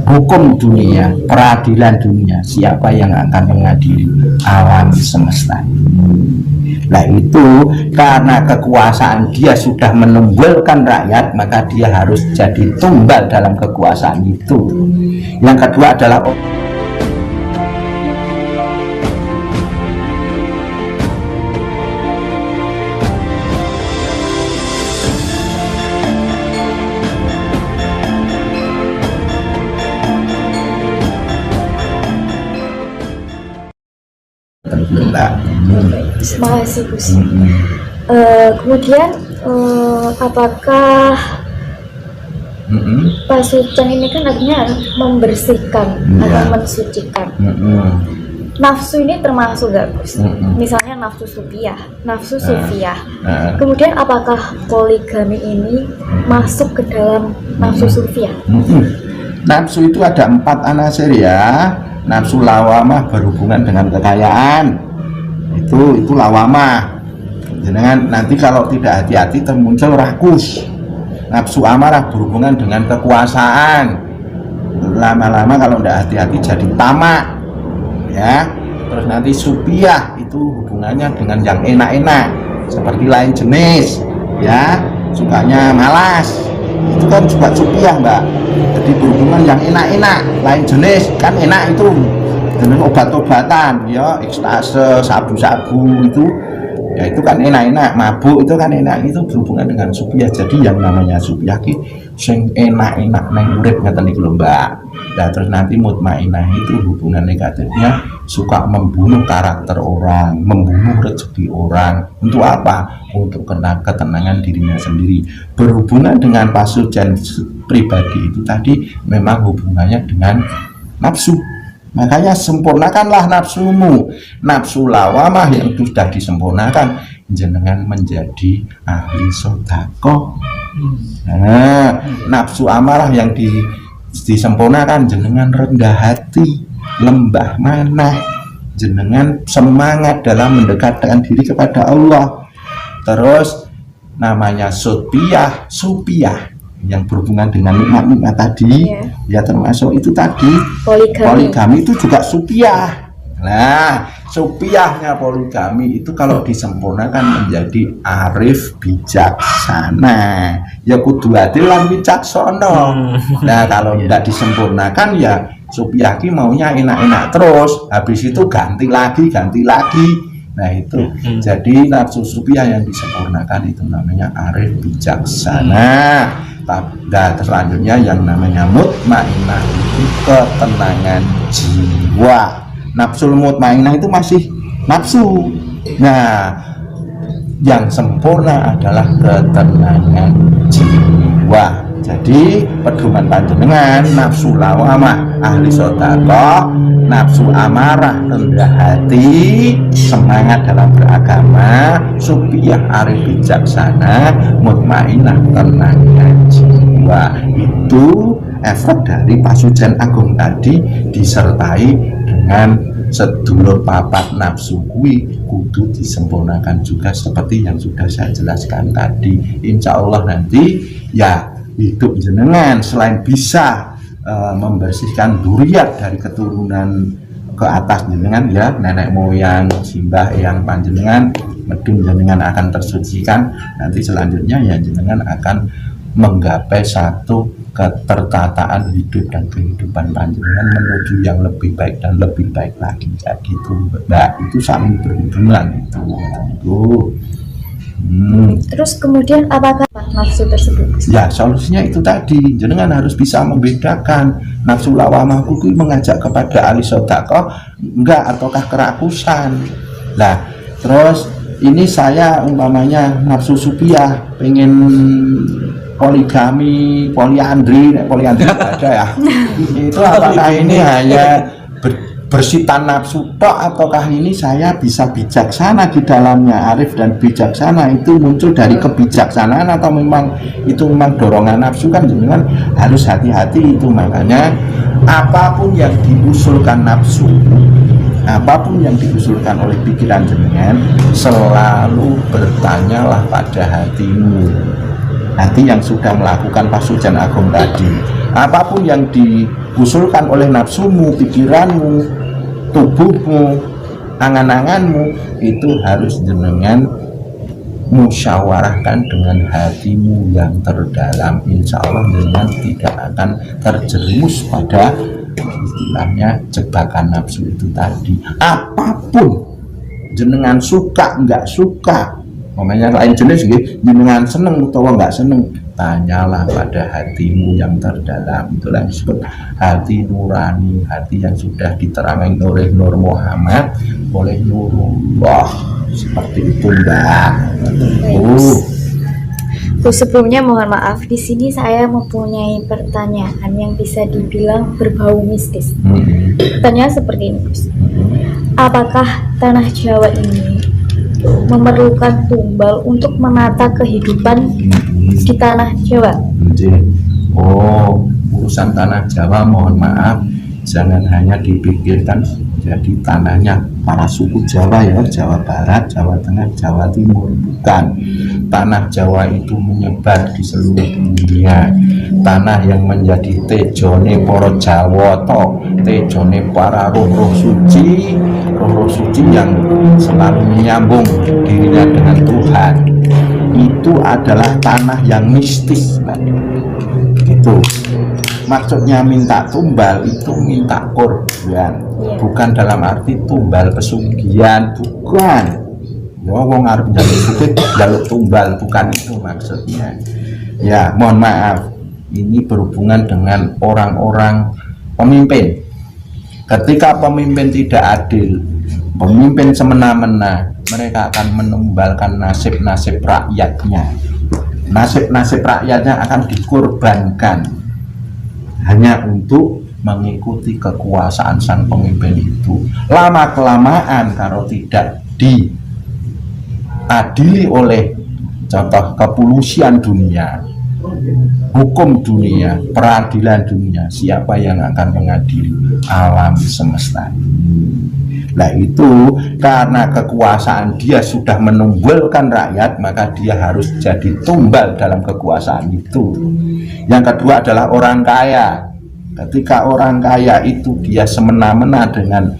hukum dunia, peradilan dunia, siapa yang akan mengadili alam semesta. Nah itu karena kekuasaan dia sudah menunggalkan rakyat, maka dia harus jadi tumbal dalam kekuasaan itu. Yang kedua adalah Terima kasih Gus. Kemudian apakah pasucan ini kan artinya membersihkan atau mensucikan? Nafsu ini termasuk gak Gus? Misalnya nafsu sufiah. Kemudian apakah poligami ini masuk ke dalam nafsu sufiah? Nafsu itu ada 4 anasir ya. Nafsu lawamah berhubungan dengan kekayaan, itu lawamah. Jangan nanti kalau tidak hati-hati termuncul rakus. Nafsu amarah berhubungan dengan kekuasaan, lama-lama kalau tidak hati-hati jadi tamak ya. Terus nanti supiah itu hubungannya dengan yang enak-enak seperti lain jenis ya, sukanya malas, itu kan juga supiah mbak. Jadi berhubungan yang enak-enak, lain jenis kan enak itu dengan obat-obatan ya, ekstase, sabu-sabu itu ya, itu kan enak-enak. Mabuk itu kan enak, itu berhubungan dengan supiah. Jadi yang namanya supiah ki sing enak-enak neng urip ngaten iki lho mbak. Nah terus nanti mutmainah itu hubungan negatifnya suka membunuh karakter orang, membunuh rezeki orang. Untuk apa? Untuk ketenangan dirinya sendiri. Berhubungan dengan pasujan pribadi itu tadi memang hubungannya dengan nafsu. Makanya sempurnakanlah nafsumu. Nafsu lawamah yang sudah disempurnakan, jenengan menjadi ahli sedekah. Nah, nafsu amarah yang disempurnakan, jenengan rendah hati, lembah manah, jenengan semangat dalam mendekatkan diri kepada Allah. Terus namanya supiah yang berhubungan dengan nikmat-nikmat tadi ya, termasuk itu tadi poligami itu juga supiah. Nah supiahnya poligami itu kalau disempurnakan menjadi arif bijaksana ya, kudu adil lan bijaksana. Nah kalau tidak disempurnakan ya supiah ki maunya enak-enak terus, habis itu ganti lagi. Nah itu jadi nafsu supiah yang disempurnakan itu namanya arif bijaksana. Nah selanjutnya yang namanya mutmainah itu ketenangan jiwa. Nafsu mutmainah itu masih nafsu. Nah yang sempurna adalah ketenangan jiwa. Jadi pedoman panjenengan nafsu lawamah ahli sedekah, nafsu amarah rendah hati, semangat dalam beragama, supiah arif bijaksana, mutmainah tenangnya jiwa. Itu efek dari pasujan agung tadi disertai dengan sedulur papat nafsu kuwi kudu disempurnakan juga seperti yang sudah saya jelaskan tadi. Insya Allah nanti ya hidup jenengan selain bisa membersihkan duriat dari keturunan ke atas jenengan ya, nenek moyang simbah yang panjenengan medun jenengan akan tersucikan. Nanti selanjutnya ya jenengan akan menggapai satu ketertataan hidup dan kehidupan panjenengan menuju yang lebih baik dan lebih baik lagi kayak gitu mbak. Itu saling berhubungan itu. Terus kemudian apakah nafsu tersebut? Ya solusinya itu tadi, jenengan harus bisa membedakan nafsu lawamah itu mengajak kepada ahli sedekah enggak ataukah kerakusan. Nah terus ini saya umpamanya nafsu supiah pengen poligami, poliandri ada ya. Itu apakah ini hanya bersitan nafsu tok ataukah ini saya bisa bijaksana di dalamnya? Arif dan bijaksana itu muncul dari kebijaksanaan atau memang itu memang dorongan nafsu? Kan jenengan harus hati-hati itu. Makanya apapun yang diusulkan nafsu, apapun yang diusulkan oleh pikiran jenengan, selalu bertanyalah pada hatimu. hati yang sudah melakukan pasujan agung tadi. Apapun yang diusulkan oleh nafsumu, pikiranmu, tubuhmu, angan-anganmu, itu harus jenengan musyawarahkan dengan hatimu yang terdalam. Insya Allah jenengan tidak akan terjerumus pada istilahnya jebakan nafsu itu tadi. Apapun jenengan suka nggak suka, namanya lain jenis jenengan seneng atau nggak seneng, tanyalah pada hatimu yang terdalam. Itulah disebut hati nurani, hati yang sudah diterangkan oleh Nur Muhammad, oleh Nurullah. Seperti itu, Mbak. Bu, sebelumnya mohon maaf, di sini saya mempunyai pertanyaan yang bisa dibilang berbau mistis. Pertanyaan seperti ini, Gus. Apakah tanah Jawa ini memerlukan tumbal untuk menata kehidupan di tanah Jawa? Oh, urusan tanah Jawa mohon maaf, jangan hanya dipikirkan jadi tanahnya para suku Jawa ya, Jawa Barat, Jawa Tengah, Jawa Timur. Bukan. Tanah Jawa itu menyebar di seluruh dunia. Tanah yang menjadi tejone para Jawa to, tejone para roh-roh suci, roh-roh suci yang selalu menyambung dirinya dengan Tuhan. Itu adalah tanah yang mistis. Itu maksudnya minta tumbal itu minta korban, bukan dalam arti tumbal pesugihan, bukan. Ya wong arep njaluk sugih njaluk tumbal, bukan itu maksudnya. Ya mohon maaf, ini berhubungan dengan orang-orang pemimpin. Ketika pemimpin tidak adil, pemimpin semena-mena, mereka akan menumbalkan nasib-nasib rakyatnya. Nasib-nasib rakyatnya akan dikorbankan hanya untuk mengikuti kekuasaan sang pemimpin itu. Lama kelamaan kalau tidak diadili oleh contoh kepolisian dunia, hukum dunia, peradilan dunia, siapa yang akan mengadili? Alam semesta. Nah itu karena kekuasaan dia sudah menumbalkan rakyat, maka dia harus jadi tumbal dalam kekuasaan itu. Yang kedua adalah orang kaya. Ketika orang kaya itu dia semena-mena dengan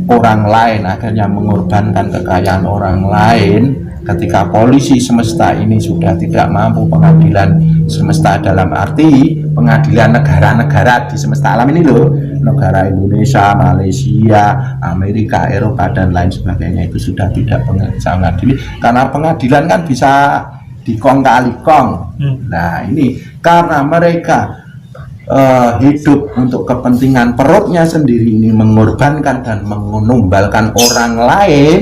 orang lain, akhirnya mengorbankan kekayaan orang lain. Ketika polisi semesta ini sudah tidak mampu, pengadilan semesta dalam arti pengadilan negara-negara di semesta alam ini loh, negara Indonesia, Malaysia, Amerika, Eropa dan lain sebagainya, itu sudah tidak bisa mengadili karena pengadilan kan bisa dikong kali kong. Nah ini karena mereka hidup untuk kepentingan perutnya sendiri, ini mengorbankan dan menumbalkan orang lain,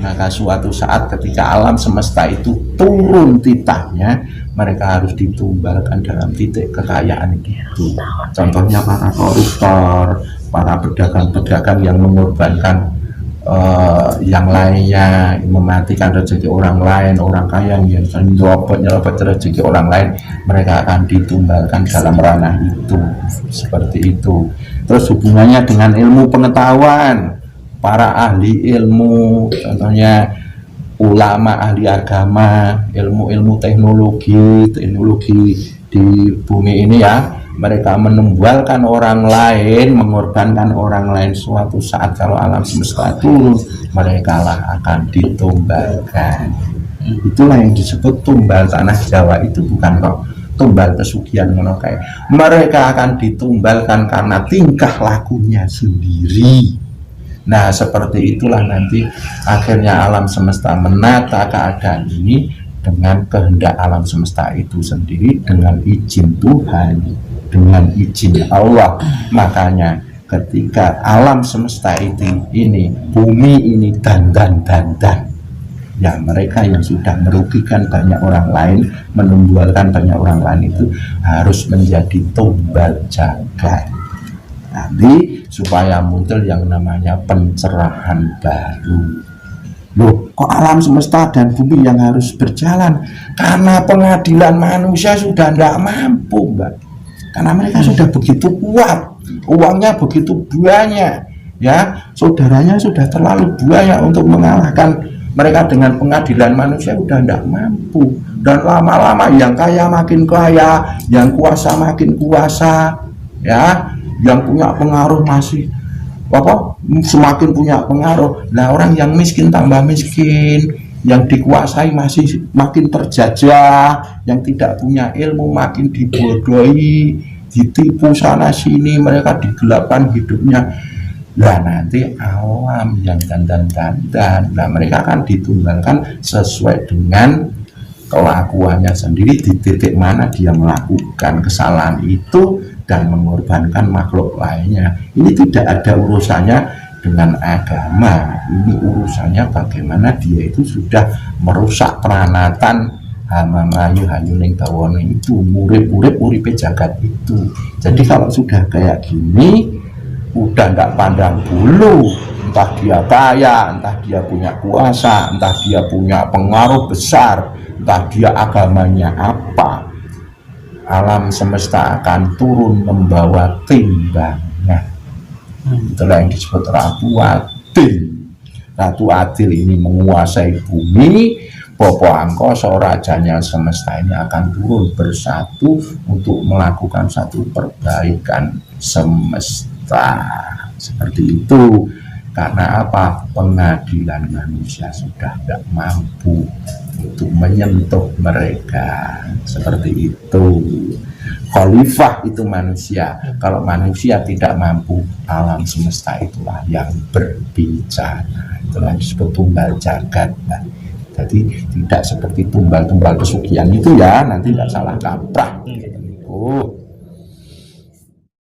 maka suatu saat ketika alam semesta itu turun titahnya, mereka harus ditumbalkan dalam titik kekayaan itu. Contohnya para koruptor, para pedagang-pedagang yang mengorbankan yang lainnya, mematikan rezeki orang lain, orang kaya yang nyerobot rezeki orang lain, mereka akan ditumbalkan dalam ranah itu. Seperti itu. Terus hubungannya dengan ilmu pengetahuan, para ahli ilmu, contohnya ulama, ahli agama, ilmu-ilmu teknologi di bumi ini ya, mereka menumbalkan orang lain, mengorbankan orang lain. Suatu saat kalau alam semesta turun, mereka lah akan ditumbalkan. Itulah yang disebut tumbal tanah Jawa. Itu bukan kok tumbal pesugihan monokai. Mereka akan ditumbalkan karena tingkah lakunya sendiri. Nah seperti itulah nanti akhirnya alam semesta menata keadaan ini dengan kehendak alam semesta itu sendiri, dengan izin Tuhan, dengan izin Allah. Makanya ketika alam semesta ini bumi ini dandan, ya mereka yang sudah merugikan banyak orang lain, menumbalkan banyak orang lain, itu harus menjadi tumbal jagat. Nanti supaya muncul yang namanya pencerahan baru. Loh, kok alam semesta dan bumi yang harus berjalan? Karena pengadilan manusia sudah tidak mampu, Mbak. Karena mereka sudah begitu kuat, uangnya begitu banyak, ya, saudaranya sudah terlalu banyak untuk mengalahkan mereka. Dengan pengadilan manusia sudah tidak mampu. dan lama-lama yang kaya makin kaya, yang kuasa makin kuasa, ya, yang punya pengaruh masih semakin punya pengaruh. Nah, orang yang miskin tambah miskin, yang dikuasai masih makin terjajah, yang tidak punya ilmu makin dibodohi, ditipu sana sini, mereka digelapkan hidupnya. Nah, nanti awam yang dandan-dandan, nah mereka kan ditunggalkan sesuai dengan kelakuannya sendiri, di titik mana dia melakukan kesalahan itu dan mengorbankan makhluk lainnya. Ini tidak ada urusannya dengan agama, ini urusannya bagaimana dia itu sudah merusak peranatan hama mayu hayu ning dawane itu, murid-murid uripe jagat itu. Jadi kalau sudah kayak gini, udah nggak pandang bulu, entah dia kaya, entah dia punya kuasa, entah dia punya pengaruh besar, entah dia agamanya apa, alam semesta akan turun membawa timbangan. Itulah yang disebut Ratu Adil. Ratu Adil ini menguasai bumi, Popo Angkoso rajanya semesta ini akan turun bersatu untuk melakukan satu perbaikan semesta. Seperti itu. Karena apa? Pengadilan manusia sudah tidak mampu untuk menyentuh mereka. Seperti itu. Khalifah itu manusia. Kalau manusia tidak mampu, alam semesta itulah yang berbicara. Itulah disebut tumbal jagat. Nah, jadi tidak seperti tumbal-tumbal pesugihan itu ya, nanti tidak salah kaprah. Gitu.